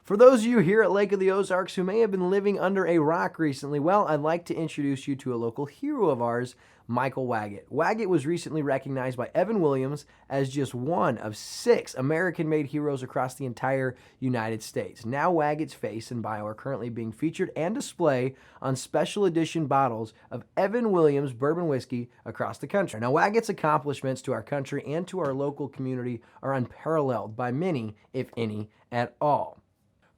For those of you here at Lake of the Ozarks who may have been living under a rock recently, well, I'd like to introduce you to a local hero of ours, Michael Waggett. Waggett was recently recognized by Evan Williams as just one of 6 American-made heroes across the entire United States. Now Waggett's face and bio are currently being featured and displayed on special edition bottles of Evan Williams bourbon whiskey across the country. Now Waggett's accomplishments to our country and to our local community are unparalleled by many, if any, at all.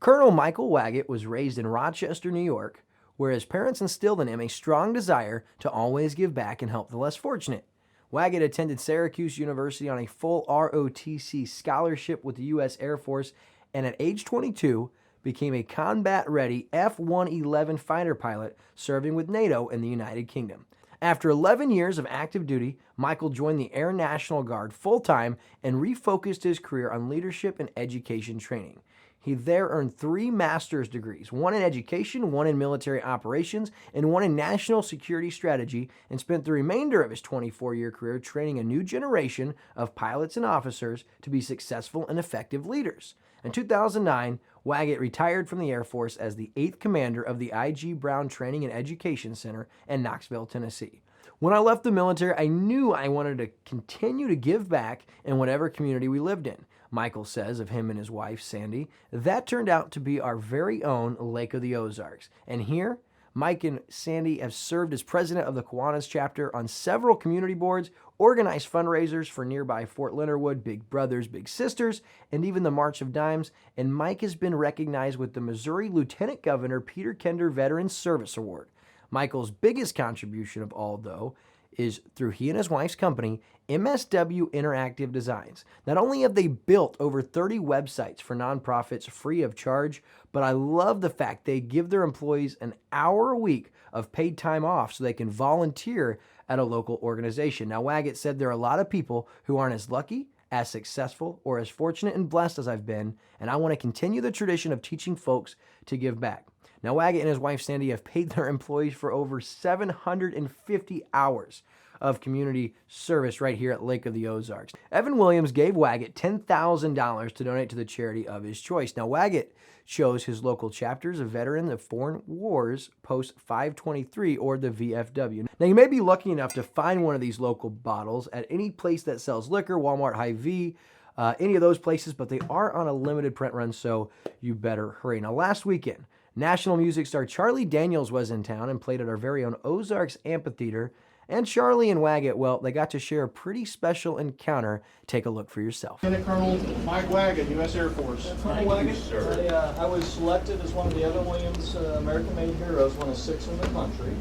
Colonel Michael Waggett was raised in Rochester, New York, where his parents instilled in him a strong desire to always give back and help the less fortunate. Waggett attended Syracuse University on a full ROTC scholarship with the U.S. Air Force, and at age 22, became a combat-ready F-111 fighter pilot serving with NATO in the United Kingdom. After 11 years of active duty, Michael joined the Air National Guard full-time and refocused his career on leadership and education training. He there earned 3 master's degrees, one in education, one in military operations, and one in national security strategy, and spent the remainder of his 24-year career training a new generation of pilots and officers to be successful and effective leaders. In 2009, Waggett retired from the Air Force as the 8th commander of the I.G. Brown Training and Education Center in Knoxville, Tennessee. When I left the military, I knew I wanted to continue to give back in whatever community we lived in. Michael says of him and his wife, Sandy, that turned out to be our very own Lake of the Ozarks. And here, Mike and Sandy have served as president of the Kiwanis chapter on several community boards, organized fundraisers for nearby Fort Leonard Wood, Big Brothers, Big Sisters, and even the March of Dimes. And Mike has been recognized with the Missouri Lieutenant Governor Peter Kender Veterans Service Award. Michael's biggest contribution of all, though, is through he and his wife's company, MSW Interactive Designs. Not only have they built over 30 websites for nonprofits free of charge, but I love the fact they give their employees an hour a week of paid time off so they can volunteer at a local organization. Now, Waggett said there are a lot of people who aren't as lucky, as successful, or as fortunate and blessed as I've been, and I want to continue the tradition of teaching folks to give back. Now, Waggett and his wife, Sandy, have paid their employees for over 750 hours of community service right here at Lake of the Ozarks. Evan Williams gave Waggett $10,000 to donate to the charity of his choice. Now, Waggett chose his local chapters of Veteran of Foreign Wars Post 523, or the VFW. Now, you may be lucky enough to find one of these local bottles at any place that sells liquor, Walmart, Hy-Vee, any of those places, but they are on a limited print run, so you better hurry. Now, last weekend, national music star Charlie Daniels was in town and played at our very own Ozarks Amphitheater. And Charlie and Waggett, well, they got to share a pretty special encounter. Take a look for yourself. Lieutenant Colonel Mike Waggett, U.S. Air Force. Colonel Waggett, I was selected as one of the Evan Williams American-made heroes, one of 6 in the country.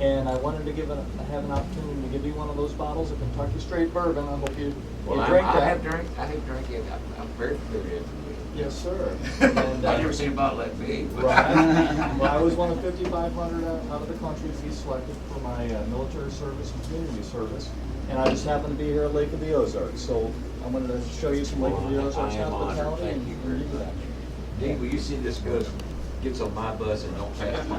And I wanted to have an opportunity to give you one of those bottles of Kentucky Straight Bourbon. I hope you drink that. I have drank it. I'm very familiar. Yes, sir. And, I've never seen a bottle that big. Right. Well, I was one of 5,500 out of the country to be selected for my military service and community service. And I just happened to be here at Lake of the Ozarks. So I wanted to show you some Lake of the Ozarks hospitality. Thank you very much. Dean, will you see this gets on my bus and don't pass me?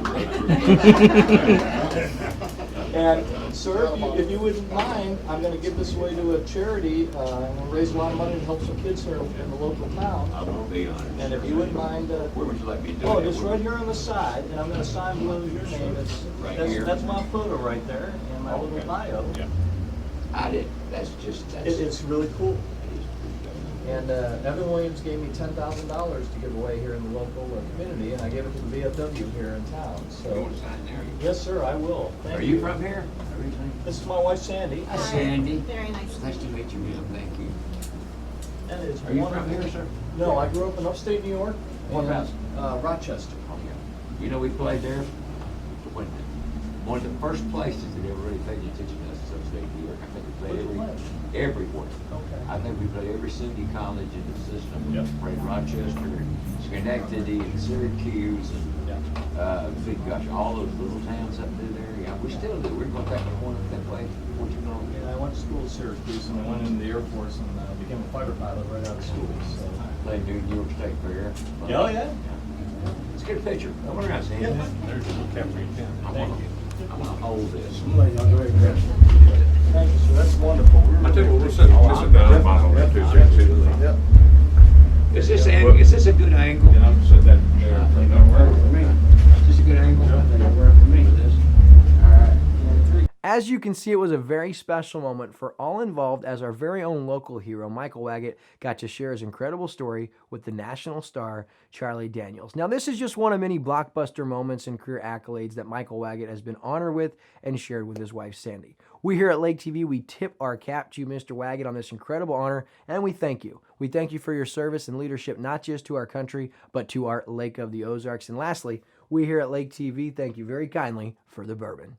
And sir, if you wouldn't mind, I'm going to give this away to a charity. I'm going to raise a lot of money to help some kids here in the local town. I won't be honored. And if you wouldn't mind, where would you like me to do it? Oh, just right here on the side, and I'm going to sign below your name. That's my photo right there, and my little bio. Yeah. It's really cool. And Evan Williams gave me $10,000 to give away here in the local community, and I gave it to the VFW here in town. So, you want to sign there? Yes, sir, I will. Are you from here originally? This is my wife, Sandy. Hi, Sandy. Very nice. It's nice to meet you, ma'am. Thank you. And it's Are you from here, sir? No, I grew up in upstate New York. Whereabouts? Rochester. Oh, yeah. You know, we played there. One of the first places that ever really paid attention to us is upstate New York. I think we played everywhere. Okay. I think we played every city college in the system. Yep. We played Rochester, Schenectady, and Syracuse, and big gosh, all those little towns up through there. Yeah, we still do. We're going back to one that way. What you know? Yeah, I went to school at Syracuse, and I went into the Air Force and became a fighter pilot right out of school. So. Played New York State Fair. Oh yeah. Let's get a picture. Come around, Sandy. Yeah. There's a capturing pen. I'm gonna hold this. Thank you, sir. That's wonderful. I tell you what, we'll sit down at the bottom of that too. Is this a good angle? You know, sit as you can see, it was a very special moment for all involved as our very own local hero, Michael Waggett, got to share his incredible story with the national star, Charlie Daniels. Now, this is just one of many blockbuster moments and career accolades that Michael Waggett has been honored with and shared with his wife, Sandy. We here at Lake TV, we tip our cap to you, Mr. Waggett, on this incredible honor, and we thank you. We thank you for your service and leadership, not just to our country, but to our Lake of the Ozarks. And lastly, we here at Lake TV thank you very kindly for the bourbon.